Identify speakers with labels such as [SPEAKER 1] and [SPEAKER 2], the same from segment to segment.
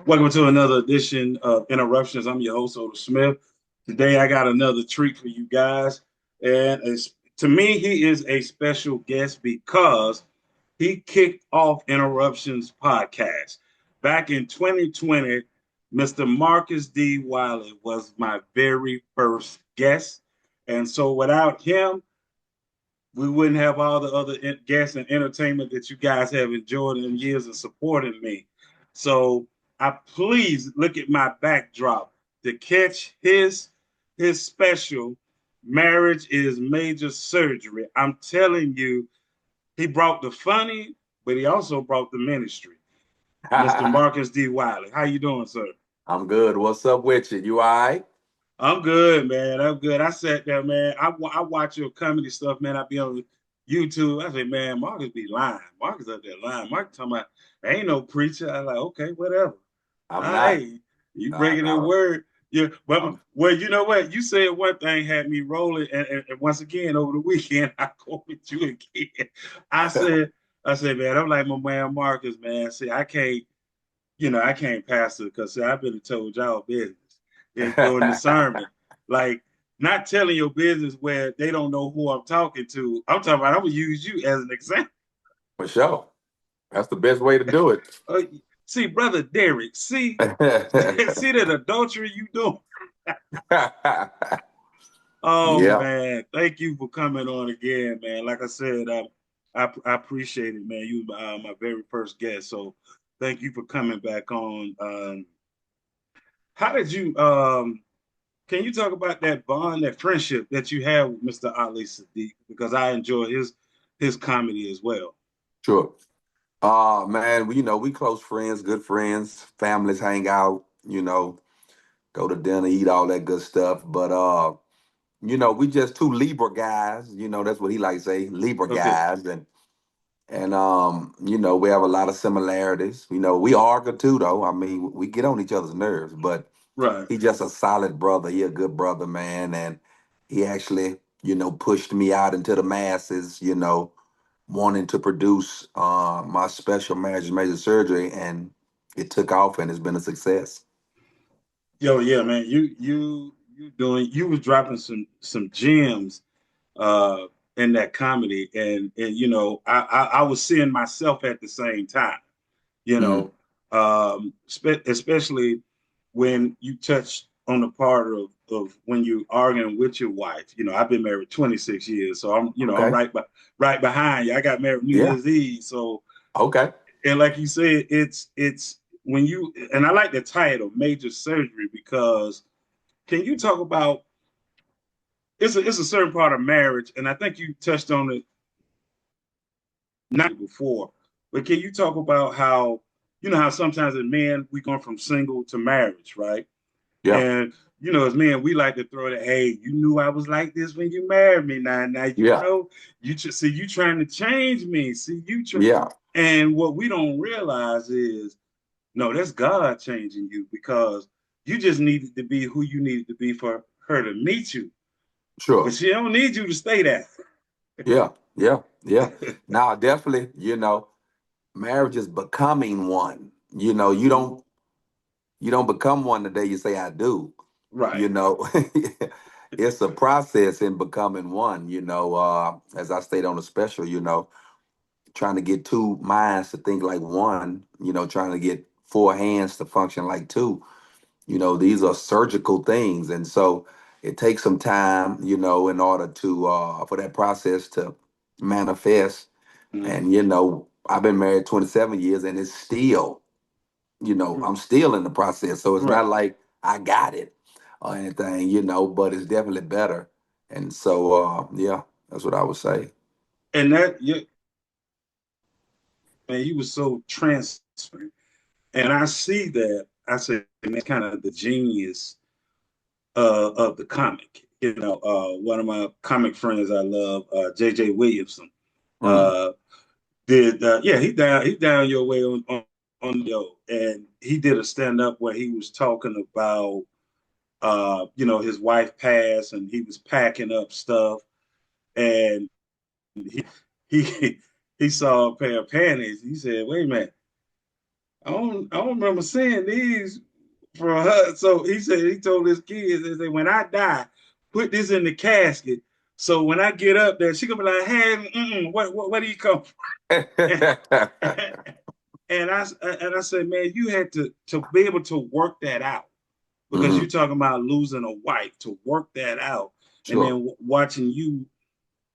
[SPEAKER 1] Welcome to another edition of Interruptions. I'm your host, Oda Smith. Today, I got another treat for you guys. And to me, he is a special guest because he kicked off Interruptions podcast. Back in 2020, Mr. Marcus D. Wiley was my very first guest. And so without him, we wouldn't have all the other guests and entertainment that you guys have enjoyed in years of supporting me. So I please look at my backdrop to catch his special Marriage is Major Surgery. I'm telling you, he brought the funny, but he also brought the ministry. Mr. Marcus D. Wiley. How you doing, sir?
[SPEAKER 2] I'm good. What's up with you? You all right?
[SPEAKER 1] I'm good, man. I'm good. I sat there, man. I watch your comedy stuff, man. I be on YouTube. I say, man, Marcus be lying. Marcus up there lying. Marcus talking about, ain't no preacher. I like, okay, whatever.
[SPEAKER 2] I'm
[SPEAKER 1] All
[SPEAKER 2] not.
[SPEAKER 1] right, you bringing in
[SPEAKER 2] No.
[SPEAKER 1] word. Yeah, but
[SPEAKER 2] I'm,
[SPEAKER 1] well, you know what? You said one thing had me rolling, and once again over the weekend, I quoted you again. I said, I said, man, I'm like my man Marcus, man. See, I can't pastor because I've been told y'all business during the sermon. Like, not telling your business where they don't know who I'm talking to. I'm talking about, I'm going to use you as an example.
[SPEAKER 2] for sure. That's the best way to do it.
[SPEAKER 1] Uh, see, Brother Derek, see that adultery you doing? Oh,
[SPEAKER 2] Yeah.
[SPEAKER 1] man. Thank you for coming on again, man. Like I said, I appreciate it, man. You were my very first guest. So thank you for coming back on. How did you can you talk about that bond, that friendship that you have with Mr. Ali Sadiq? Because I enjoy his comedy as well.
[SPEAKER 2] Sure. Man, we close friends, good friends, families hang out, go to dinner, eat all that good stuff. But we just two Libra guys, that's what he likes to say, Libra
[SPEAKER 1] Okay,
[SPEAKER 2] guys. And we have a lot of similarities. We argue too though. I mean, we get on each other's nerves, but
[SPEAKER 1] right.
[SPEAKER 2] he just a solid brother. He a good brother, man. And he actually, pushed me out into the masses, wanting to produce my special marriage major surgery, and it took off and it's been a success.
[SPEAKER 1] Yo, yeah, man. You was dropping some gems uh in that comedy, and I was seeing myself at the same time. You
[SPEAKER 2] Mm.
[SPEAKER 1] know, especially when you touch on the part of when you arguing with your wife. I've been married 26 years, so I'm
[SPEAKER 2] Okay.
[SPEAKER 1] right behind you. I got married New
[SPEAKER 2] Yeah.
[SPEAKER 1] Year's Eve, so
[SPEAKER 2] Okay.
[SPEAKER 1] and like you said, it's when you and I like the title major surgery because can you talk about it's a certain part of marriage, and I think you touched on it not before, but can you talk about how how sometimes as men we go from single to marriage, right?
[SPEAKER 2] Yeah.
[SPEAKER 1] And as men, we like to throw the, hey, you knew I was like this when you married me. Now
[SPEAKER 2] Yeah.
[SPEAKER 1] you see you trying to change me. See you try,
[SPEAKER 2] Yeah.
[SPEAKER 1] and what we don't realize is no, that's God changing you because you just needed to be who you needed to be for her to meet you, but
[SPEAKER 2] Sure.
[SPEAKER 1] she don't need you to stay there.
[SPEAKER 2] Yeah. Yeah. Yeah. Now, definitely, marriage is becoming one. You don't become one the day you say I do.
[SPEAKER 1] Right.
[SPEAKER 2] You know, it's a process in becoming one. As I stated on the special, trying to get two minds to think like one. Trying to get four hands to function like two. These are surgical things, and so it takes some time. In order to for that process to manifest.
[SPEAKER 1] Mhm.
[SPEAKER 2] And I've been married 27 years, and it's still I'm still in the process. So it's not
[SPEAKER 1] Right.
[SPEAKER 2] like I got it or anything, but it's definitely better. And so, yeah, that's what I would say.
[SPEAKER 1] And that man, he was so transparent. And I see that. I said, man, that's kind of the genius of the comic. One of my comic friends I love, J.J. Williamson,
[SPEAKER 2] Mm,
[SPEAKER 1] uh, yeah, he down your way on yo, and he did a stand up where he was talking about his wife passed and he was packing up stuff and he he saw a pair of panties. He said, "Wait a minute, I don't remember seeing these for her. So he said he told his kids, he said, when I die, put this in the casket. So when I get up there, she gonna be like, hey, where do you come from? And I said, man, you had to be able to work that out because you're
[SPEAKER 2] Hmm.
[SPEAKER 1] talking about losing a wife to work that out, and then
[SPEAKER 2] Sure.
[SPEAKER 1] watching you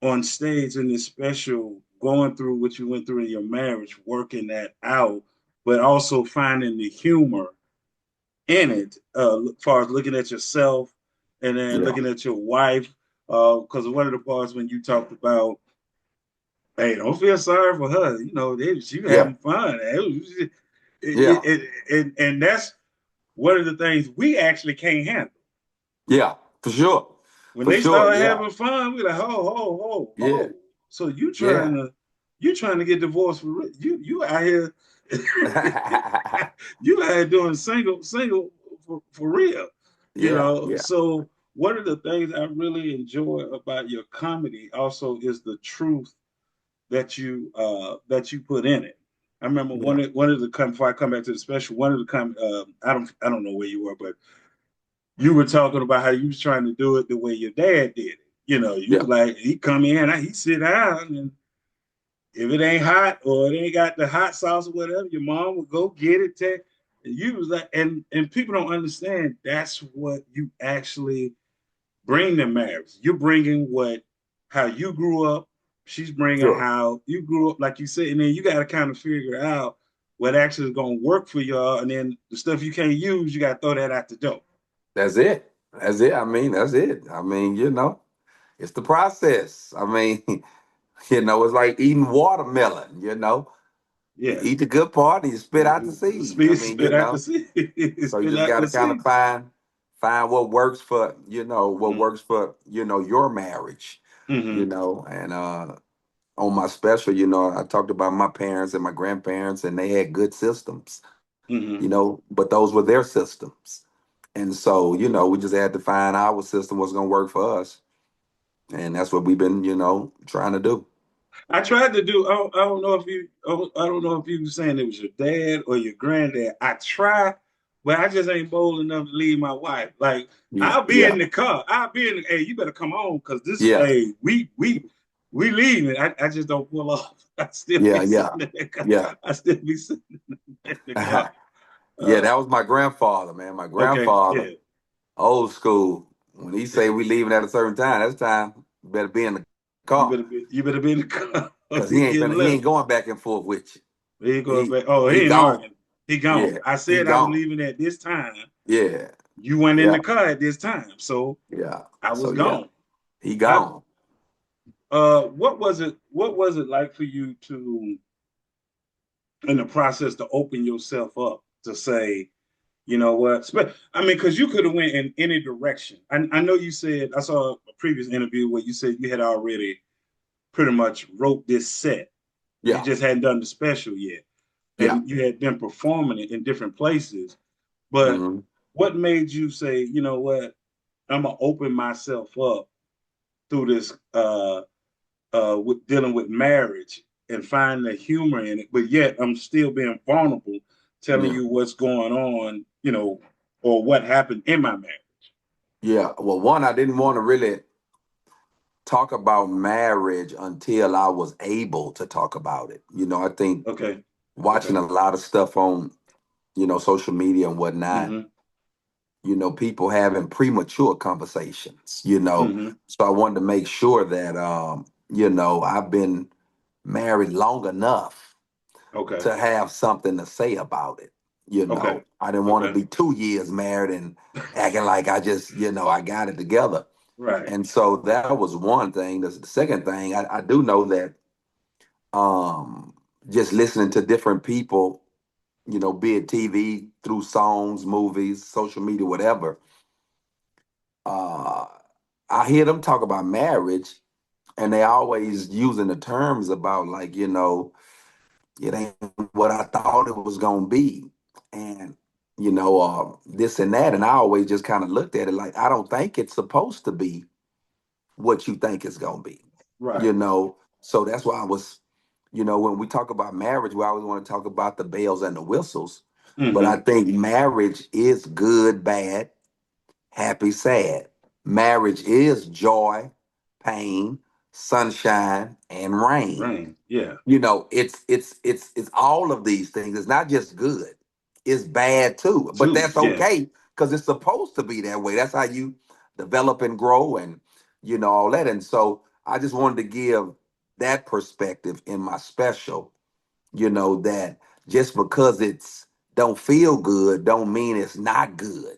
[SPEAKER 1] on stage in this special, going through what you went through in your marriage, working that out, but also finding the humor in it, as far as looking at yourself and then
[SPEAKER 2] Yeah.
[SPEAKER 1] looking at your wife. Because one of the parts when you talked about, hey, don't feel sorry for her. She was
[SPEAKER 2] Yeah.
[SPEAKER 1] having fun.
[SPEAKER 2] Yeah.
[SPEAKER 1] And that's one of the things we actually can't handle.
[SPEAKER 2] Yeah. For sure.
[SPEAKER 1] When
[SPEAKER 2] For
[SPEAKER 1] they
[SPEAKER 2] sure.
[SPEAKER 1] start
[SPEAKER 2] Yeah.
[SPEAKER 1] having fun, we're like,
[SPEAKER 2] Yeah.
[SPEAKER 1] ho. So
[SPEAKER 2] Yeah.
[SPEAKER 1] you trying to get divorced for real? You out here, you out here doing single for real,
[SPEAKER 2] Yeah. Yeah.
[SPEAKER 1] So one of the things I really enjoy about your comedy also is the truth that you put in it. I remember
[SPEAKER 2] Yeah.
[SPEAKER 1] one of the before I come back to the special, one of the I don't know where you were, but you were talking about how you was trying to do it the way your dad did it. You
[SPEAKER 2] Yeah.
[SPEAKER 1] was like, he come in, he sit down, and if it ain't hot or it ain't got the hot sauce or whatever, your mom would go get it. And you was like, and people don't understand that's what you actually bring to marriage. You're bringing how you grew up. She's bringing
[SPEAKER 2] Sure.
[SPEAKER 1] how you grew up, like you said, and then you got to kind of figure out what actually is going to work for y'all, and then the stuff you can't use, you got to throw that out the door.
[SPEAKER 2] That's it. That's it. I mean, that's it. I mean, it's the process. I mean, it's like eating watermelon, You
[SPEAKER 1] Yeah.
[SPEAKER 2] eat the good part and you spit out the seed. I mean,
[SPEAKER 1] Spit out the seed.
[SPEAKER 2] so you
[SPEAKER 1] Spit
[SPEAKER 2] just
[SPEAKER 1] out
[SPEAKER 2] got
[SPEAKER 1] the
[SPEAKER 2] to kind of
[SPEAKER 1] seed.
[SPEAKER 2] find what works for, what
[SPEAKER 1] Mm-hmm.
[SPEAKER 2] works for, your marriage,
[SPEAKER 1] Mm-hmm.
[SPEAKER 2] and on my special, I talked about my parents and my grandparents and they had good systems,
[SPEAKER 1] Mm-hmm.
[SPEAKER 2] but those were their systems. And so, we just had to find our system was going to work for us. And that's what we've been, trying to do.
[SPEAKER 1] I tried to do. I don't know if you were saying it was your dad or your granddad. I try, but I just ain't bold enough to leave my wife. Like
[SPEAKER 2] Yeah.
[SPEAKER 1] I'll be
[SPEAKER 2] Yeah.
[SPEAKER 1] in the car. I'll be in. Hey, you better come on because this.
[SPEAKER 2] Yeah.
[SPEAKER 1] Hey, we leaving. I just don't pull off. I still be
[SPEAKER 2] Yeah. Yeah.
[SPEAKER 1] sitting in the car.
[SPEAKER 2] Yeah.
[SPEAKER 1] I still be sitting in the car.
[SPEAKER 2] Yeah,
[SPEAKER 1] Uh,
[SPEAKER 2] that was my grandfather, man. My
[SPEAKER 1] okay.
[SPEAKER 2] grandfather,
[SPEAKER 1] Yeah.
[SPEAKER 2] old school. When he say we leaving at a certain time, that's time. You better be in the
[SPEAKER 1] You
[SPEAKER 2] car.
[SPEAKER 1] better be. You better be in the car. Or
[SPEAKER 2] Cause
[SPEAKER 1] he getting
[SPEAKER 2] he ain't
[SPEAKER 1] left.
[SPEAKER 2] going back and forth with you.
[SPEAKER 1] He going
[SPEAKER 2] He
[SPEAKER 1] back. Oh,
[SPEAKER 2] he
[SPEAKER 1] he ain't
[SPEAKER 2] gone.
[SPEAKER 1] arguing. He gone.
[SPEAKER 2] Yeah,
[SPEAKER 1] I
[SPEAKER 2] he
[SPEAKER 1] said I was
[SPEAKER 2] gone.
[SPEAKER 1] leaving at this time.
[SPEAKER 2] Yeah,
[SPEAKER 1] You went in
[SPEAKER 2] yeah,
[SPEAKER 1] the car at this time, so
[SPEAKER 2] yeah.
[SPEAKER 1] I
[SPEAKER 2] So
[SPEAKER 1] was
[SPEAKER 2] yeah,
[SPEAKER 1] gone.
[SPEAKER 2] he
[SPEAKER 1] I
[SPEAKER 2] gone.
[SPEAKER 1] what was it like for you to in the process to open yourself up to say, you know what? I mean, because you could have went in any direction. I know you said I saw a previous interview where you said you had already pretty much wrote this set. You
[SPEAKER 2] Yeah,
[SPEAKER 1] just hadn't done the special yet,
[SPEAKER 2] yeah.
[SPEAKER 1] and you had been performing it in different places. But
[SPEAKER 2] Hmm.
[SPEAKER 1] what made you say, you know what? I'm gonna open myself up through this with dealing with marriage and finding the humor in it, but yet I'm still being vulnerable, telling
[SPEAKER 2] Yeah,
[SPEAKER 1] you what's going on, or what happened in my marriage.
[SPEAKER 2] yeah. Well, one, I didn't want to really talk about marriage until I was able to talk about it. I think
[SPEAKER 1] Okay.
[SPEAKER 2] watching
[SPEAKER 1] Okay.
[SPEAKER 2] a lot of stuff on social media and whatnot,
[SPEAKER 1] Mm-hmm.
[SPEAKER 2] people having premature conversations,
[SPEAKER 1] Mm-hmm.
[SPEAKER 2] So I wanted to make sure that, I've been married long enough
[SPEAKER 1] Okay.
[SPEAKER 2] to have something to say about it.
[SPEAKER 1] Okay.
[SPEAKER 2] I didn't want to
[SPEAKER 1] Okay.
[SPEAKER 2] be 2 years married and acting like I just, I got it together.
[SPEAKER 1] Right.
[SPEAKER 2] And so that was one thing. The second thing, I do know that um, just listening to different people, be it TV, through songs, movies, social media, whatever, uh, I hear them talk about marriage and they always using the terms about like, it ain't what I thought it was gonna be. And, this and that. And I always just kind of looked at it like, I don't think it's supposed to be what you think it's gonna be.
[SPEAKER 1] Right.
[SPEAKER 2] So that's why I was when we talk about marriage, we always want to talk about the bells and the whistles. But I
[SPEAKER 1] Hmm.
[SPEAKER 2] think marriage is good, bad, happy, sad. Marriage is joy, pain, sunshine, and rain.
[SPEAKER 1] Rain. Yeah.
[SPEAKER 2] It's all of these things. It's not just good. It's bad too. But
[SPEAKER 1] Two.
[SPEAKER 2] that's
[SPEAKER 1] Yeah.
[SPEAKER 2] okay because it's supposed to be that way. That's how you develop and grow and all that. And so I just wanted to give that perspective in my special, that just because it's don't feel good don't mean it's not good.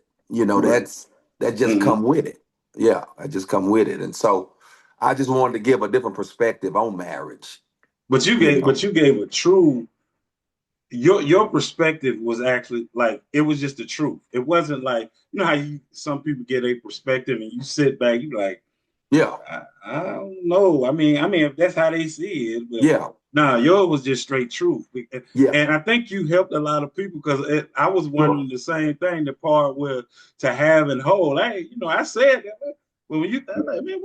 [SPEAKER 1] Correct.
[SPEAKER 2] That just
[SPEAKER 1] Hmm.
[SPEAKER 2] come with it. Yeah, I just come with it. And so I just wanted to give a different perspective on marriage. you know.
[SPEAKER 1] But you gave a true. Your perspective was actually like it was just the truth. It wasn't like how some people get a perspective and you sit back, you like,
[SPEAKER 2] Yeah,
[SPEAKER 1] I don't know. I mean, if that's how they see it, but
[SPEAKER 2] yeah,
[SPEAKER 1] nah, yours was just straight truth.
[SPEAKER 2] yeah,
[SPEAKER 1] And I think you helped a lot of people because I was
[SPEAKER 2] sure.
[SPEAKER 1] wondering the same thing. The part where to have and hold. I said that. But when you thought, like, man,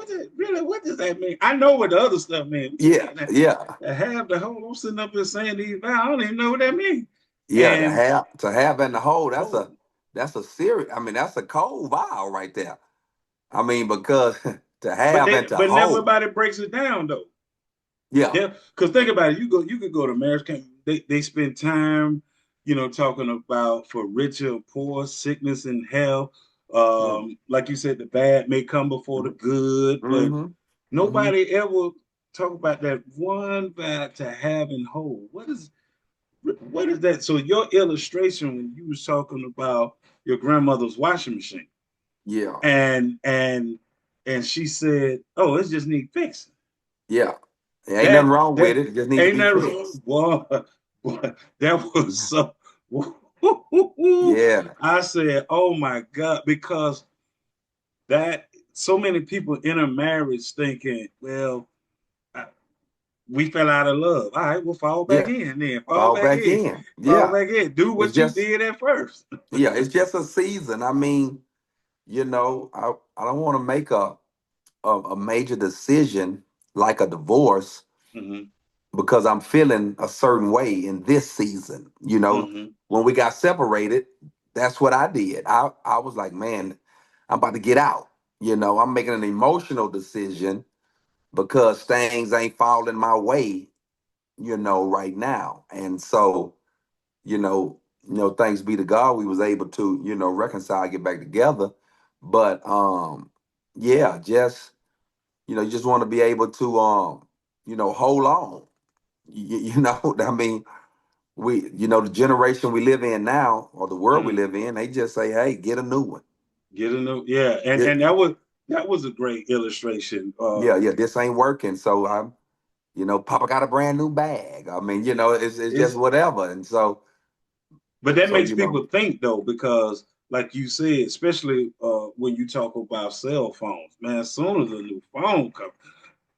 [SPEAKER 1] what does that mean? I know what the other stuff means. What you
[SPEAKER 2] Yeah,
[SPEAKER 1] mean that
[SPEAKER 2] yeah,
[SPEAKER 1] to have the hold? I'm sitting up here saying these. I don't even know what that means.
[SPEAKER 2] yeah. To
[SPEAKER 1] And
[SPEAKER 2] have and to hold,
[SPEAKER 1] hold.
[SPEAKER 2] that's a serious. I mean, that's a cold vow right there. I mean, because to
[SPEAKER 1] But
[SPEAKER 2] have and to
[SPEAKER 1] but
[SPEAKER 2] hold,
[SPEAKER 1] everybody breaks it down though.
[SPEAKER 2] yeah,
[SPEAKER 1] Yeah, because think about it. You could go to marriage camp. They spend time, talking about for richer or poor, sickness and health.
[SPEAKER 2] mm,
[SPEAKER 1] Like you said, the bad may come before the good, but
[SPEAKER 2] mm-hmm, hmm,
[SPEAKER 1] nobody ever talk about that one bad to have and hold. What is that? So your illustration when you was talking about your grandmother's washing machine,
[SPEAKER 2] yeah,
[SPEAKER 1] and she said, "Oh, it just need fixing."
[SPEAKER 2] yeah. There ain't nothing
[SPEAKER 1] That
[SPEAKER 2] wrong with
[SPEAKER 1] that
[SPEAKER 2] it. It just need to
[SPEAKER 1] ain't
[SPEAKER 2] be
[SPEAKER 1] that
[SPEAKER 2] fixed.
[SPEAKER 1] wrong, boy. Boy, that was so.
[SPEAKER 2] Yeah,
[SPEAKER 1] I said, "Oh my God," because that so many people enter marriage thinking, "Well, I, we fell out of love. All right, we'll fall back
[SPEAKER 2] yeah.
[SPEAKER 1] in. Then fall
[SPEAKER 2] Fall
[SPEAKER 1] back
[SPEAKER 2] back
[SPEAKER 1] in,
[SPEAKER 2] in.
[SPEAKER 1] fall
[SPEAKER 2] Yeah.
[SPEAKER 1] back in. Do
[SPEAKER 2] It's
[SPEAKER 1] what you
[SPEAKER 2] just
[SPEAKER 1] did at first."
[SPEAKER 2] yeah. It's just a season. I mean, I don't want to make a major decision like a divorce
[SPEAKER 1] Hmm.
[SPEAKER 2] because I'm feeling a certain way in this season.
[SPEAKER 1] Hmm.
[SPEAKER 2] When we got separated, that's what I did. I was like, man, I'm about to get out. I'm making an emotional decision because things ain't falling my way, right now. And so, thanks be to God, we was able to, reconcile, get back together. But yeah, just you just want to be able to hold on. I mean, the generation we live in now, or the world we
[SPEAKER 1] Hmm.
[SPEAKER 2] live in, they just say, hey, get a new one.
[SPEAKER 1] Get a new, yeah, and
[SPEAKER 2] Yeah,
[SPEAKER 1] and that was a great illustration.
[SPEAKER 2] yeah, this ain't working. So I'm, Papa got a brand new bag. I mean, it's just
[SPEAKER 1] It's
[SPEAKER 2] whatever. And so,
[SPEAKER 1] But that
[SPEAKER 2] so
[SPEAKER 1] makes people think though, because like you said, especially when you talk about cell phones, man. As soon as a new phone comes,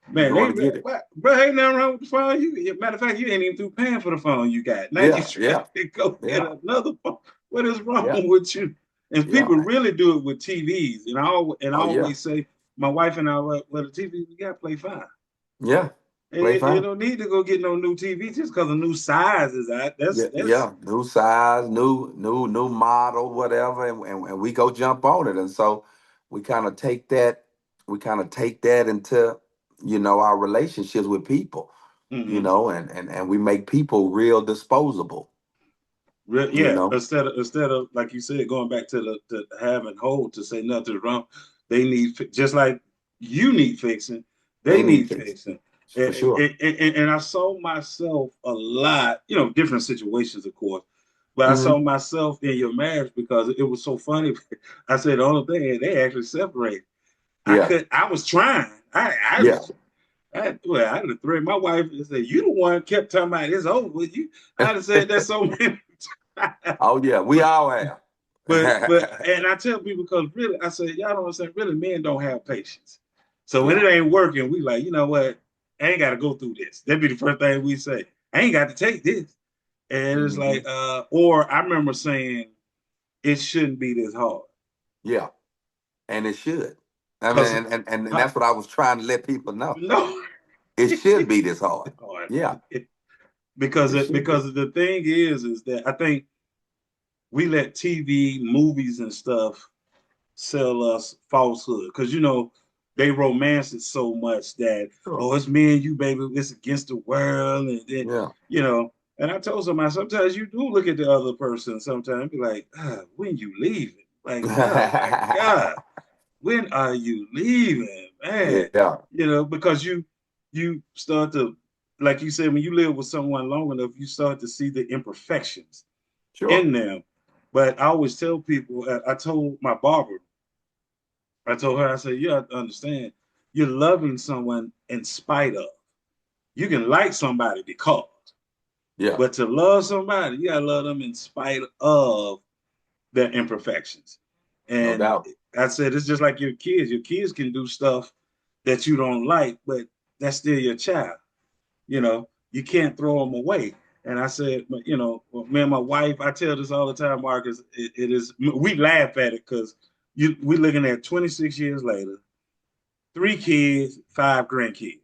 [SPEAKER 2] you
[SPEAKER 1] man,
[SPEAKER 2] going to get it.
[SPEAKER 1] bro, ain't nothing wrong with the phone. Matter of fact, you ain't even through paying for the phone you got. Now you
[SPEAKER 2] Yeah,
[SPEAKER 1] trying
[SPEAKER 2] yeah,
[SPEAKER 1] to go get
[SPEAKER 2] yeah,
[SPEAKER 1] another phone. What is
[SPEAKER 2] yeah,
[SPEAKER 1] wrong with you? And
[SPEAKER 2] yeah.
[SPEAKER 1] people really do it with TVs. And I
[SPEAKER 2] Oh yeah,
[SPEAKER 1] always say, my wife and I, well, the TV we got to play fine.
[SPEAKER 2] yeah. Play
[SPEAKER 1] You
[SPEAKER 2] fine.
[SPEAKER 1] don't need to go get no new TV just because a new size is out. That's
[SPEAKER 2] Yeah,
[SPEAKER 1] that's
[SPEAKER 2] yeah. New size, new model, whatever, and we go jump on it. And so we kind of take that, into, our relationships with people,
[SPEAKER 1] mm-hmm.
[SPEAKER 2] and we make people real disposable, you
[SPEAKER 1] Yeah,
[SPEAKER 2] know.
[SPEAKER 1] instead of like you said, going back to the have and hold to say nothing wrong, they need just like you need fixing,
[SPEAKER 2] They
[SPEAKER 1] they
[SPEAKER 2] need
[SPEAKER 1] need
[SPEAKER 2] things
[SPEAKER 1] fixing,
[SPEAKER 2] for sure.
[SPEAKER 1] and I saw myself a lot, different situations, of course, but I saw
[SPEAKER 2] Hmm.
[SPEAKER 1] myself in your marriage because it was so funny. I said the only thing they actually separated.
[SPEAKER 2] Yeah,
[SPEAKER 1] I was trying.
[SPEAKER 2] yeah.
[SPEAKER 1] Well, I done threatened my wife and said, "You the one kept talking about it's over with you." I done said that so many times.
[SPEAKER 2] Oh yeah, we
[SPEAKER 1] But
[SPEAKER 2] all have.
[SPEAKER 1] and I tell people because really, I say y'all don't understand. Really, men don't have patience. So when
[SPEAKER 2] Yeah.
[SPEAKER 1] it ain't working, we like, you know what? I ain't got to go through this. That'd be the first thing we say. I ain't got to take this. And it's
[SPEAKER 2] Hmm.
[SPEAKER 1] like, or I remember saying it shouldn't be this hard.
[SPEAKER 2] Yeah, and it should. I mean,
[SPEAKER 1] Cause
[SPEAKER 2] and that's what I was trying to let people know.
[SPEAKER 1] no,
[SPEAKER 2] It should be this hard.
[SPEAKER 1] hard.
[SPEAKER 2] Yeah. It should be.
[SPEAKER 1] because the thing is that I think we let TV, movies, and stuff sell us falsehood because they romance it so much that
[SPEAKER 2] Sure.
[SPEAKER 1] oh it's me and you baby it's against the world and then
[SPEAKER 2] Yeah.
[SPEAKER 1] you know and I told somebody sometimes you do look at the other person sometimes be like when you leaving like oh my god when are you leaving man
[SPEAKER 2] Yeah.
[SPEAKER 1] because you start to like you said when you live with someone long enough you start to see the imperfections
[SPEAKER 2] Sure.
[SPEAKER 1] in them but I always tell people I told my barber I told her, I said, you have to understand, you're loving someone in spite of. You can like somebody because,
[SPEAKER 2] Yeah.
[SPEAKER 1] but to love somebody, you gotta love them in spite of their imperfections.
[SPEAKER 2] No
[SPEAKER 1] And
[SPEAKER 2] doubt.
[SPEAKER 1] I said, it's just like your kids. Your kids can do stuff that you don't like, but that's still your child. You can't throw them away. And I said, me and my wife, I tell this all the time, Marcus, it is, we laugh at it because we're looking at 26 years later 3 kids, 5 grandkids,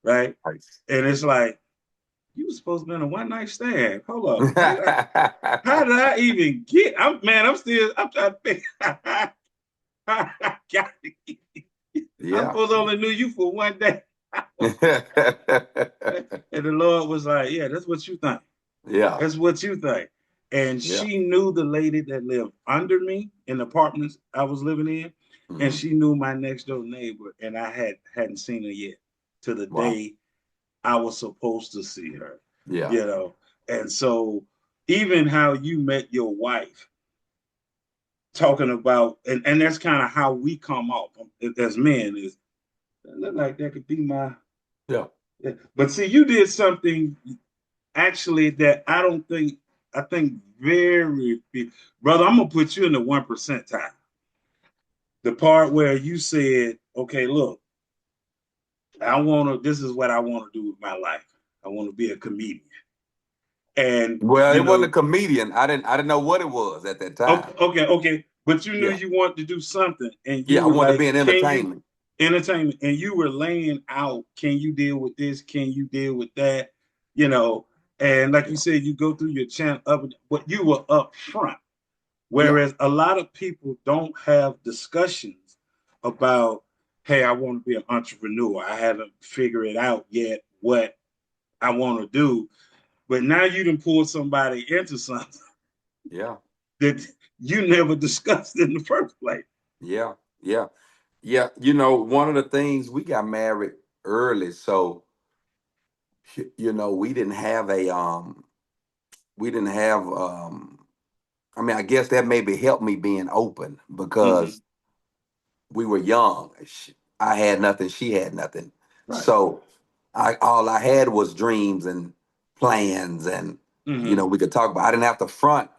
[SPEAKER 1] right?
[SPEAKER 2] Nice.
[SPEAKER 1] And it's like, you were supposed to be in a one night stand. Hold up. How did I even get? I'm still, I'm trying to think. I'm
[SPEAKER 2] Yeah.
[SPEAKER 1] supposed to only knew you for one day. And the Lord was like, yeah, that's what you think.
[SPEAKER 2] Yeah.
[SPEAKER 1] That's what you think. And
[SPEAKER 2] Yeah.
[SPEAKER 1] she knew the lady that lived under me in the apartments I was living in. And
[SPEAKER 2] Hmm.
[SPEAKER 1] she knew my next door neighbor. And I hadn't seen her yet to the
[SPEAKER 2] Wow.
[SPEAKER 1] day I was supposed to see her,
[SPEAKER 2] Yeah.
[SPEAKER 1] you know. And so even how you met your wife, talking about, and that's kind of how we come off as men is look like that could be my.
[SPEAKER 2] Yeah.
[SPEAKER 1] But see, you did something actually that I don't think I think very brother. I'm gonna put you in the 1% time. The part where you said, "Okay, look, I want to. This is what I want to do with my life. I want to be a comedian." And
[SPEAKER 2] Well, it wasn't a comedian. I didn't know what it was at that
[SPEAKER 1] okay,
[SPEAKER 2] time.
[SPEAKER 1] okay, okay. But you knew
[SPEAKER 2] Yeah.
[SPEAKER 1] you wanted to do something, and you
[SPEAKER 2] Yeah. I
[SPEAKER 1] were
[SPEAKER 2] wanted to
[SPEAKER 1] like,
[SPEAKER 2] be in
[SPEAKER 1] "Can you
[SPEAKER 2] entertainment.
[SPEAKER 1] entertainment?" And you were laying out, "Can you deal with this? Can you deal with that?" You know, and like you
[SPEAKER 2] Yeah.
[SPEAKER 1] said, you go through your channel up, but you were up front.
[SPEAKER 2] Yeah.
[SPEAKER 1] Whereas a lot of people don't have discussions about, "Hey, I want to be an entrepreneur. I haven't figured it out yet what I want to do." But now you done pulled somebody into something
[SPEAKER 2] Yeah.
[SPEAKER 1] that you never discussed in the first place.
[SPEAKER 2] Yeah. Yeah. Yeah. One of the things we got married early, so we didn't have we didn't have I mean, I guess that maybe helped me being open
[SPEAKER 1] Mm-hmm.
[SPEAKER 2] because we were young. I had nothing, she had nothing.
[SPEAKER 1] Right.
[SPEAKER 2] So I all I had was dreams and plans and
[SPEAKER 1] Mm-hmm.
[SPEAKER 2] we could talk about. I didn't have to front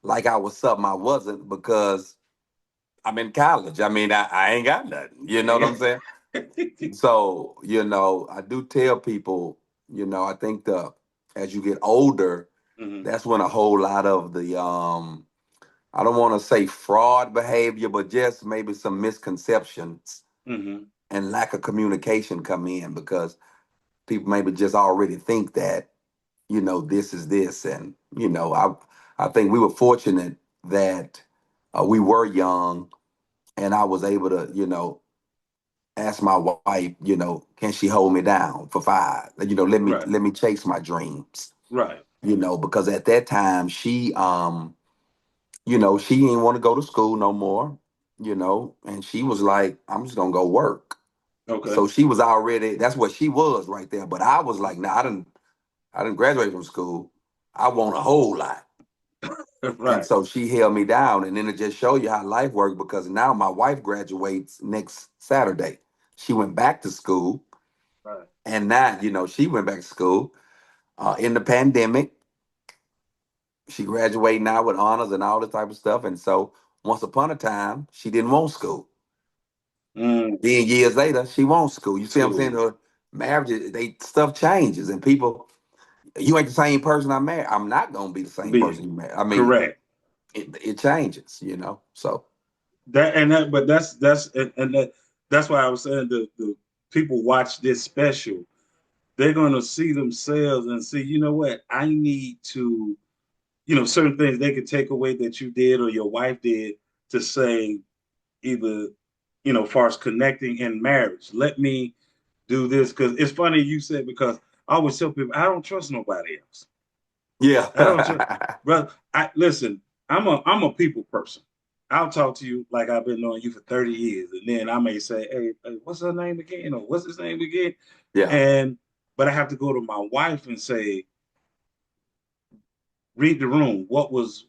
[SPEAKER 2] like I was something I wasn't because I'm in college. I mean, I ain't got nothing. You know what I'm saying? So, I do tell people, I think as you get older,
[SPEAKER 1] Mm-hmm.
[SPEAKER 2] that's when a whole lot of the I don't want to say fraud behavior, but just maybe some misconceptions
[SPEAKER 1] Mm-hmm.
[SPEAKER 2] and lack of communication come in because people maybe just already think that, this is this. And, I think we were fortunate that we were young and I was able to, ask my wife, can she hold me down for 5? Let me
[SPEAKER 1] Right.
[SPEAKER 2] let me chase my dreams.
[SPEAKER 1] Right.
[SPEAKER 2] Because at that time she didn't want to go to school no more, and she was like, I'm just gonna go work.
[SPEAKER 1] Okay.
[SPEAKER 2] So she was already, that's what she was right there. But I was like, nah, I didn't graduate from school. I want a whole lot. And
[SPEAKER 1] Right.
[SPEAKER 2] so she held me down. And then it just showed you how life worked because now my wife graduates next Saturday. She went back to school.
[SPEAKER 1] Right.
[SPEAKER 2] And now, she went back to school in the pandemic. She graduated now with honors and all this type of stuff. And so once upon a time, she didn't want school.
[SPEAKER 1] Mm.
[SPEAKER 2] Then years later, she wants school. You see what I'm saying?
[SPEAKER 1] School.
[SPEAKER 2] Her marriage, stuff changes, and people, you ain't the same person I married. I'm not gonna be the same
[SPEAKER 1] Be
[SPEAKER 2] person you married. I mean,
[SPEAKER 1] correct.
[SPEAKER 2] it changes. So
[SPEAKER 1] But that's and that's why I was saying the people watch this special. they're going to see themselves and see, you know what, I need to, certain things they could take away that you did or your wife did to say either, far as connecting in marriage. Let me do this because it's funny you said because I always tell people I don't trust nobody else.
[SPEAKER 2] Yeah.
[SPEAKER 1] I don't trust, brother. I listen. I'm a people person. I'll talk to you like I've been knowing you for 30 years, and then I may say, "Hey, what's her name again?" or "What's his name again?"
[SPEAKER 2] Yeah.
[SPEAKER 1] And but I have to go to my wife and say, read the room. What was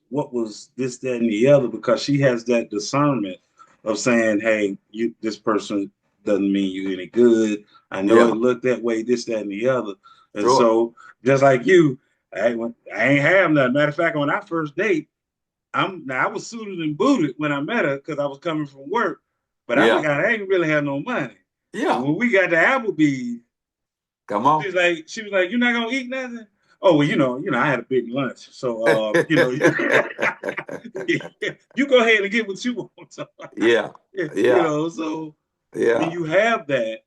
[SPEAKER 1] this, that, and the other? Because she has that discernment of saying, "Hey, this person doesn't mean you any good. I know it
[SPEAKER 2] Yeah.
[SPEAKER 1] looked that way, this, that, and the other." And
[SPEAKER 2] Sure.
[SPEAKER 1] so, just like you, I ain't have nothing. Matter of fact, on our first date, I was suited and booted when I met her because I was coming from work, but
[SPEAKER 2] Yeah.
[SPEAKER 1] I ain't really have no money. And
[SPEAKER 2] Yeah.
[SPEAKER 1] when we got to Applebee's,
[SPEAKER 2] Come on.
[SPEAKER 1] she was like, "You're not gonna eat nothing." Oh well, I had a big lunch, so you go ahead and get what you want. So,
[SPEAKER 2] Yeah.
[SPEAKER 1] yeah,
[SPEAKER 2] Yeah.
[SPEAKER 1] so when
[SPEAKER 2] Yeah.
[SPEAKER 1] you have that,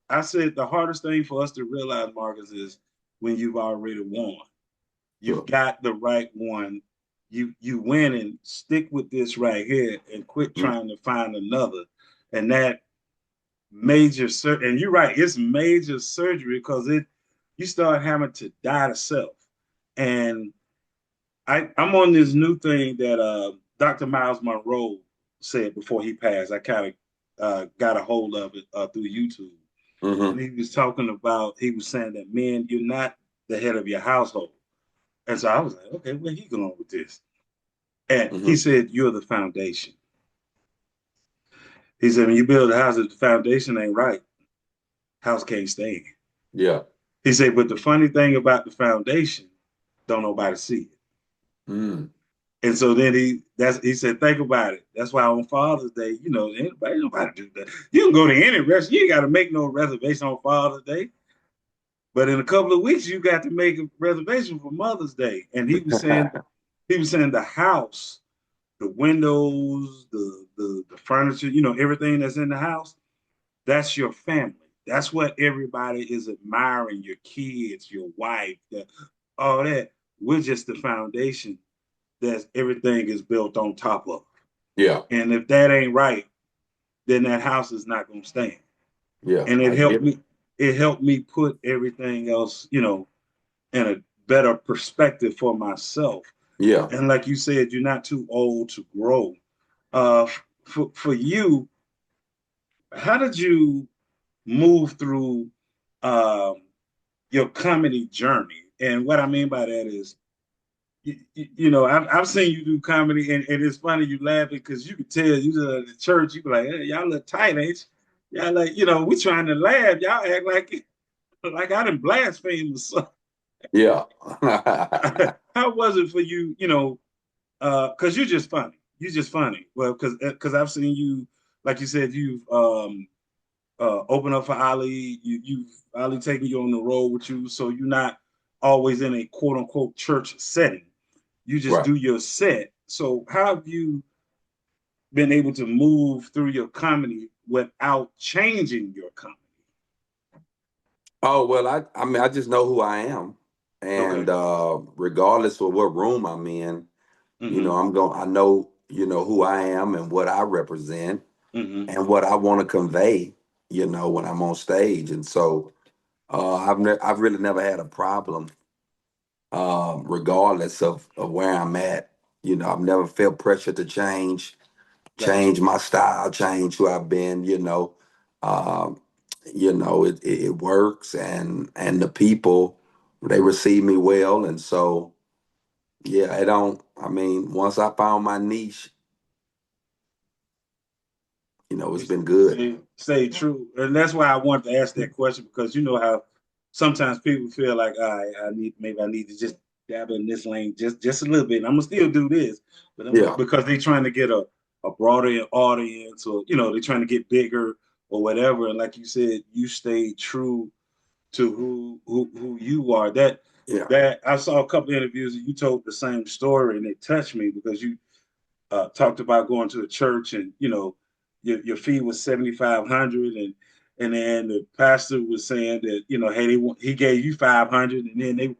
[SPEAKER 1] I said the hardest thing for us to realize, Marcus, is when you've already won. You've
[SPEAKER 2] Sure.
[SPEAKER 1] got the right one. You win and stick with this right here and quit
[SPEAKER 2] Mm.
[SPEAKER 1] trying to find another. And that major surgery, and you're right, it's major surgery because you start having to die to self. And I'm on this new thing that Dr. Miles Monroe said before he passed. I kind of got a hold of it through YouTube. And
[SPEAKER 2] Mm-hmm.
[SPEAKER 1] he was saying that men, you're not the head of your household. And so I was like, okay, where he going with this? And he
[SPEAKER 2] Mm-hmm.
[SPEAKER 1] said, you're the foundation. He said, when you build a house, if the foundation ain't right, house can't stand.
[SPEAKER 2] Yeah.
[SPEAKER 1] He said, but the funny thing about the foundation, don't nobody see it.
[SPEAKER 2] Mm.
[SPEAKER 1] And so then he said, think about it. That's why on Father's Day, nobody do that. You can go to any restaurant. You ain't got to make no reservation on Father's Day. But in a couple of weeks, you got to make a reservation for Mother's Day. And he was saying the house, the windows, the furniture, everything that's in the house, that's your family. That's what everybody is admiring, your kids, your wife, all that. We're just the foundation that everything is built on top of.
[SPEAKER 2] Yeah.
[SPEAKER 1] And if that ain't right, then that house is not gonna stand.
[SPEAKER 2] Yeah.
[SPEAKER 1] And
[SPEAKER 2] I get it.
[SPEAKER 1] it helped me put everything else, in a better perspective for myself.
[SPEAKER 2] Yeah.
[SPEAKER 1] And like you said, you're not too old to grow. Uh, for you, how did you move through um, your comedy journey? And what I mean by that is, I've seen you do comedy, and it's funny you laughing because you could tell you at the church, you be like, hey, y'all look tight, ain't you? Y'all like, we trying to laugh. Y'all act like I didn't blaspheme or something.
[SPEAKER 2] Yeah.
[SPEAKER 1] How was it for you, because you're just funny. You're just funny. Well, because I've seen you, like you said, you've opened up for Ali. You've Ali taken you on the road with you, so you're not always in a quote unquote church setting. You just
[SPEAKER 2] Right.
[SPEAKER 1] do your set. So how have you been able to move through your comedy without changing your comedy?
[SPEAKER 2] Oh, well, I mean, I just know who I am. And
[SPEAKER 1] Okay.
[SPEAKER 2] regardless of what room I'm in,
[SPEAKER 1] Mm-hmm.
[SPEAKER 2] I know, who I am and what I represent
[SPEAKER 1] Mm-hmm.
[SPEAKER 2] and what I want to convey, when I'm on stage. And so I've really never had a problem, regardless of where I'm at. I've never felt pressure to
[SPEAKER 1] Gotcha.
[SPEAKER 2] change my style, change who I've been. Um, it works, and the people, they receive me well, and so yeah, I don't. I mean, once I found my niche, it's
[SPEAKER 1] You
[SPEAKER 2] been good.
[SPEAKER 1] stay true, and that's why I wanted to ask that question because you know how sometimes people feel like I need to just dabble in this lane just a little bit. And I'm gonna still do this,
[SPEAKER 2] Yeah,
[SPEAKER 1] because they're trying to get a broader audience, or they're trying to get bigger or whatever. And like you said, you stayed true to who you are.
[SPEAKER 2] yeah,
[SPEAKER 1] That I saw a couple of interviews and you told the same story, and it touched me because you talked about going to a church and your fee was 7,500, and then the pastor was saying that, hey, he gave you 500, and then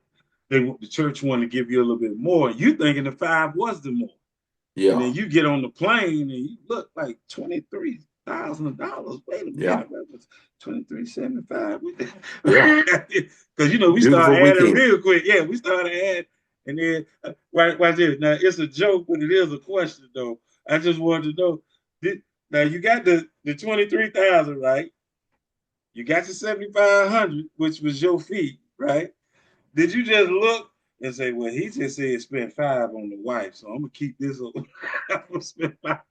[SPEAKER 1] the church wanted to give you a little bit more. You thinking the five was the more, and
[SPEAKER 2] Yeah.
[SPEAKER 1] then you get on the plane and you look like $23,000. Wait a
[SPEAKER 2] Yeah.
[SPEAKER 1] minute, that was 2375.
[SPEAKER 2] Yeah.
[SPEAKER 1] Because we start
[SPEAKER 2] Beautiful
[SPEAKER 1] adding
[SPEAKER 2] weekend.
[SPEAKER 1] real quick. Yeah, we started adding, and then watch this. Now it's a joke, but it is a question though. I just wanted to know. Now you got the 23,000, right? You got your 7,500, which was your fee, right? Did you just look and say, well, he just said spend five on the wife, so I'm gonna keep this on. I'm gonna spend five.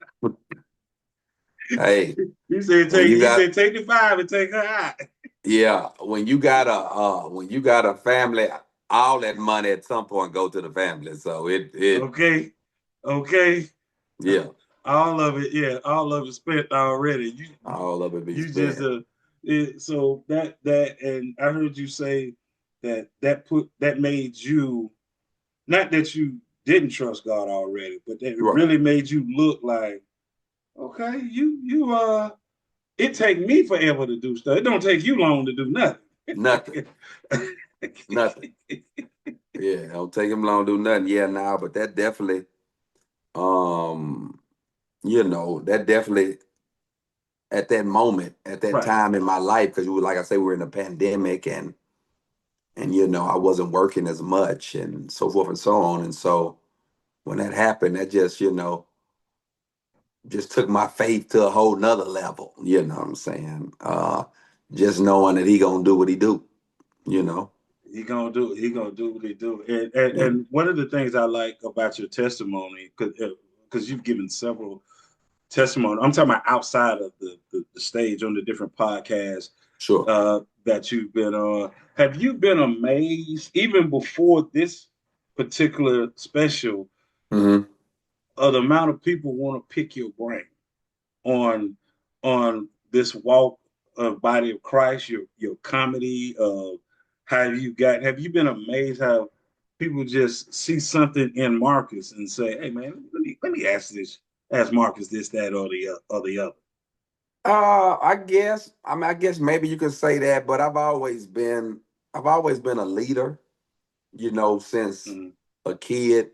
[SPEAKER 2] Hey,
[SPEAKER 1] He said
[SPEAKER 2] when you got
[SPEAKER 1] take the five and take her out.
[SPEAKER 2] yeah, when you got a family, all that money at some point go to the family. So it
[SPEAKER 1] Okay. Okay.
[SPEAKER 2] yeah,
[SPEAKER 1] All of it, yeah, all of it spent already.
[SPEAKER 2] all of it be
[SPEAKER 1] You just
[SPEAKER 2] spent.
[SPEAKER 1] so that and I heard you say that made you, not that you didn't trust God already, but that it
[SPEAKER 2] Right.
[SPEAKER 1] really made you look like, okay, it take me forever to do stuff. It don't take you long to do nothing.
[SPEAKER 2] Nothing. Nothing. Yeah, don't take him long to do nothing. Yeah, now, but that definitely um that definitely at that moment, at that
[SPEAKER 1] Right.
[SPEAKER 2] time in my life, because like I say, we were in a pandemic and I wasn't working as much and so forth and so on. And so when that happened, that just took my faith to a whole nother level. You know what I'm saying? Just knowing that he gonna do what he do. You know.
[SPEAKER 1] He gonna do what he do. And
[SPEAKER 2] Yeah.
[SPEAKER 1] and one of the things I like about your testimony, because you've given several testimony. I'm talking about outside of the stage on the different podcasts
[SPEAKER 2] Sure.
[SPEAKER 1] that you've been on. Have you been amazed, even before this particular special,
[SPEAKER 2] Hmm.
[SPEAKER 1] of the amount of people want to pick your brain on this walk of body of Christ, your comedy of have you been amazed how people just see something in Marcus and say, hey man, let me ask Marcus this, that, or the other.
[SPEAKER 2] I guess maybe you could say that, but I've always been a leader, since
[SPEAKER 1] Mm-hmm.
[SPEAKER 2] a kid,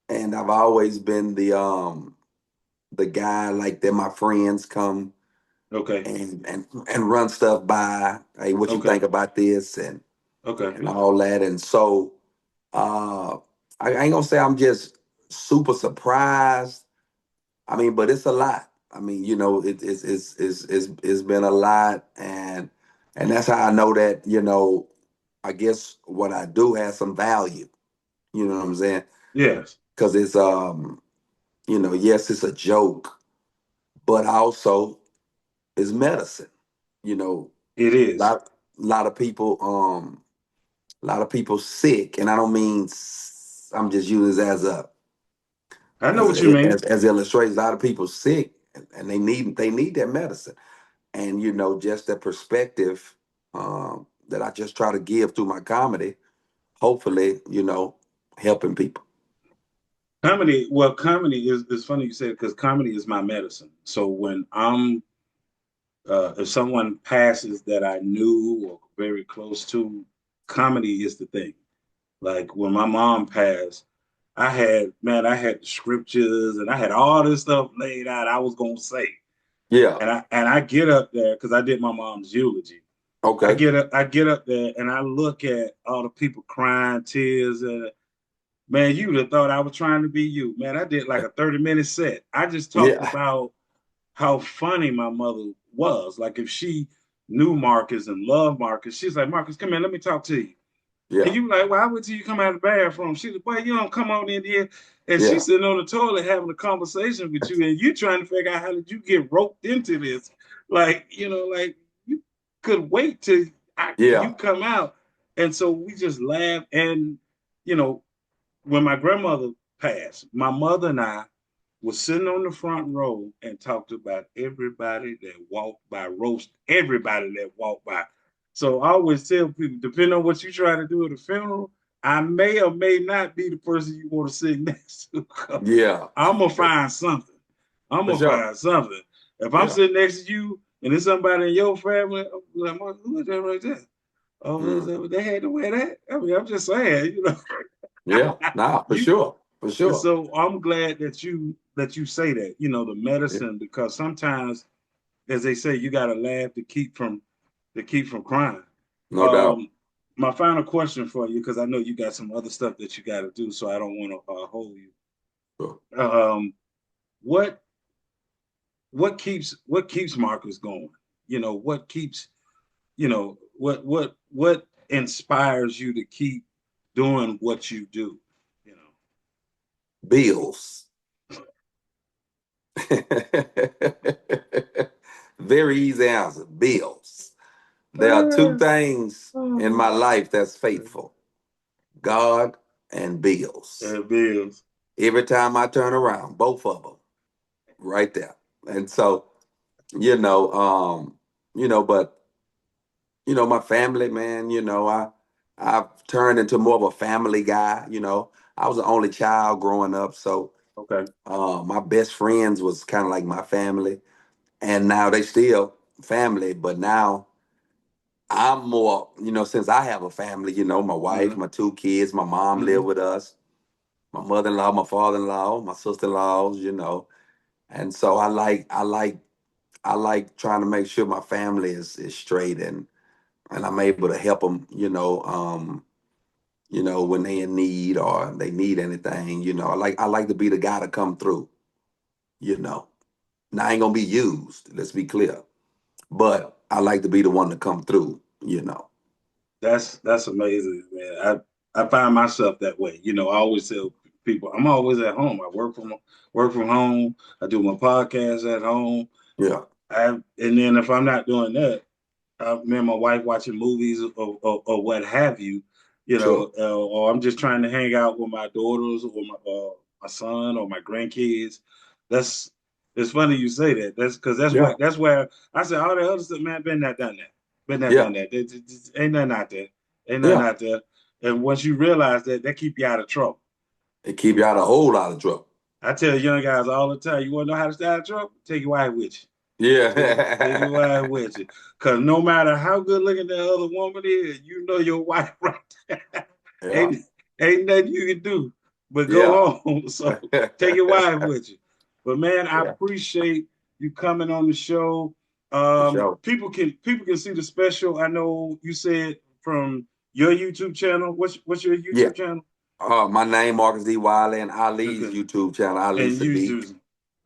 [SPEAKER 2] and I've always been the guy like that my friends come
[SPEAKER 1] Okay.
[SPEAKER 2] and run stuff by. Hey, what you think
[SPEAKER 1] Okay.
[SPEAKER 2] about this
[SPEAKER 1] Okay.
[SPEAKER 2] and all that. And so I ain't gonna say I'm just super surprised. I mean, but it's a lot. I mean, it's been a lot, and that's how I know that I guess what I do has some value. You know what I'm saying?
[SPEAKER 1] Yes,
[SPEAKER 2] Because it's yes, it's a joke, but also it's medicine. You know,
[SPEAKER 1] it is.
[SPEAKER 2] lot lot of people a lot of people sick, and I don't mean I'm just using this
[SPEAKER 1] I know what you mean.
[SPEAKER 2] as illustrates. A lot of people sick, and they need that medicine, and just that perspective that I just try to give through my comedy. Hopefully, helping people.
[SPEAKER 1] Comedy is funny you said, because comedy is my medicine. So when if someone passes that I knew or very close to, comedy is the thing. Like when my mom passed, I had the scriptures and I had all this stuff laid out I was gonna say.
[SPEAKER 2] Yeah.
[SPEAKER 1] And I get up there because I did my mom's eulogy.
[SPEAKER 2] Okay.
[SPEAKER 1] I get up there and I look at all the people crying, tears, and man, you would have thought I was trying to be you. Man, I did like a 30-minute set. I just talked
[SPEAKER 2] Yeah.
[SPEAKER 1] about how funny my mother was. Like if she knew Marcus and loved Marcus, she's like, Marcus, come here, let me talk to you. And
[SPEAKER 2] Yeah.
[SPEAKER 1] you like, why would you come out of the bathroom? She's like, boy, you don't come on in here. And she's
[SPEAKER 2] Yeah.
[SPEAKER 1] sitting on the toilet having a conversation with you, and you trying to figure out how did you get roped into this? Like, like you could wait till you
[SPEAKER 2] Yeah.
[SPEAKER 1] come out. And so we just laughed. And, you know, when my grandmother passed, my mother and I was sitting on the front row and talked about everybody that walked by, roast everybody that walked by. So I always tell people, depending on what you try to do at a funeral, I may or may not be the person you want to sit next to.
[SPEAKER 2] Yeah.
[SPEAKER 1] I'm gonna find something. I'm
[SPEAKER 2] For
[SPEAKER 1] gonna
[SPEAKER 2] sure.
[SPEAKER 1] find something. If I'm
[SPEAKER 2] Yeah.
[SPEAKER 1] sitting next to you and it's somebody in your family, I'm like, who is that right there? Oh, is
[SPEAKER 2] Mm.
[SPEAKER 1] that they had to wear that? I mean, I'm just saying, you know.
[SPEAKER 2] Yeah, nah, for
[SPEAKER 1] You
[SPEAKER 2] sure, for sure.
[SPEAKER 1] so I'm glad that you say that, you know, the
[SPEAKER 2] Yeah,
[SPEAKER 1] medicine, because sometimes, as they say, you gotta laugh to keep from crying.
[SPEAKER 2] no doubt.
[SPEAKER 1] Um, my final question for you, because I know you got some other stuff that you got to do, so I don't want to hold you.
[SPEAKER 2] Sure.
[SPEAKER 1] Um, what what keeps Marcus going? You know, what keeps what inspires you to keep doing what you do? You know,
[SPEAKER 2] Bills. Very easy answer. Bills. There are two things in my life that's faithful: God and bills.
[SPEAKER 1] bills.
[SPEAKER 2] Every time I turn around, both of them right there. And so, you know, but my family, man, I've turned into more of a family guy. I was the only child growing up, so
[SPEAKER 1] Okay.
[SPEAKER 2] my best friends was kind of like my family, and now they still family, but now I'm more, since I have a family, my wife,
[SPEAKER 1] Mm-hmm.
[SPEAKER 2] my two kids, my mom live
[SPEAKER 1] Mm-hmm.
[SPEAKER 2] with us, my mother-in-law, my father-in-law, my sister-in-laws, and so I like trying to make sure my family is straight, and I'm able to help them, when they in need or they need anything, I like to be the guy to come through, you know. Now I ain't gonna be used, let's be clear. But I like to be the one to come through.
[SPEAKER 1] That's amazing, man. I find myself that way. You know, I always tell people I'm always at home. I work from home. I do my podcast at home.
[SPEAKER 2] Yeah,
[SPEAKER 1] And then if I'm not doing that, me and my wife watching movies or what have you,
[SPEAKER 2] sure.
[SPEAKER 1] or I'm just trying to hang out with my daughters or my son or my grandkids. That's it's funny you say that. That's because
[SPEAKER 2] Yeah,
[SPEAKER 1] that's where I said all the other stuff, man. Been that done that. Been that
[SPEAKER 2] yeah,
[SPEAKER 1] done that. Ain't nothing out there. Ain't nothing
[SPEAKER 2] yeah.
[SPEAKER 1] out there. And once you realize that, that keep you out of trouble.
[SPEAKER 2] It keep you out of a whole lot of trouble.
[SPEAKER 1] I tell young guys all the time, you want to know how to stay out of trouble? Take your wife with you. Take your
[SPEAKER 2] Yeah.
[SPEAKER 1] wife with you. Because no matter how good looking that other woman is, you know your wife right there.
[SPEAKER 2] Yeah,
[SPEAKER 1] ain't, ain't nothing you can do but
[SPEAKER 2] yeah.
[SPEAKER 1] go home. So take your wife with you. But man, I
[SPEAKER 2] Yeah,
[SPEAKER 1] appreciate you coming on the show.
[SPEAKER 2] for sure.
[SPEAKER 1] People can see the special. I know you said from your YouTube channel. What's your
[SPEAKER 2] Yeah.
[SPEAKER 1] YouTube channel?
[SPEAKER 2] My name Marcus D. Wiley, and Ali's
[SPEAKER 1] Okay.
[SPEAKER 2] YouTube channel, Ali
[SPEAKER 1] And
[SPEAKER 2] Sadiq.
[SPEAKER 1] YouTube.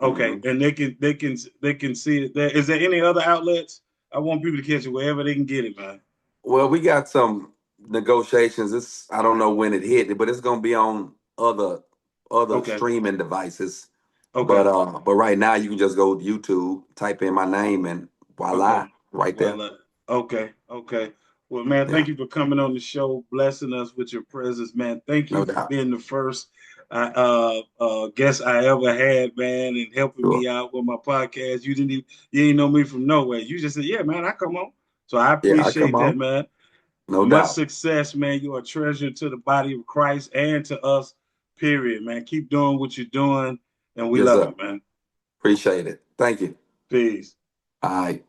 [SPEAKER 1] Okay,
[SPEAKER 2] hmm
[SPEAKER 1] and they can see it there. Is there any other outlets? I want people to catch it wherever they can get it, man.
[SPEAKER 2] Well, we got some negotiations. I don't know when it hit, but it's gonna be on other
[SPEAKER 1] Okay,
[SPEAKER 2] streaming devices. But
[SPEAKER 1] okay,
[SPEAKER 2] uh, but right now you can just go to YouTube, type in my name, and
[SPEAKER 1] okay.
[SPEAKER 2] voila, right there.
[SPEAKER 1] Well, okay. Well, man,
[SPEAKER 2] Yeah,
[SPEAKER 1] thank you for coming on the show, blessing us with your presence, man. Thank
[SPEAKER 2] no
[SPEAKER 1] you for
[SPEAKER 2] doubt.
[SPEAKER 1] being the first guest I ever had, man, and helping
[SPEAKER 2] Sure.
[SPEAKER 1] me out with my podcast. You didn't know me from nowhere. You just said, yeah, man, I come on. So I
[SPEAKER 2] Yeah, I come
[SPEAKER 1] appreciate that,
[SPEAKER 2] on.
[SPEAKER 1] man.
[SPEAKER 2] No
[SPEAKER 1] Much
[SPEAKER 2] doubt.
[SPEAKER 1] success, man. You're a treasure to the body of Christ and to us, period, man. Keep doing what you're doing, and we
[SPEAKER 2] Yes,
[SPEAKER 1] love
[SPEAKER 2] sir.
[SPEAKER 1] you, man.
[SPEAKER 2] Appreciate it. Thank you.
[SPEAKER 1] Peace.
[SPEAKER 2] All right.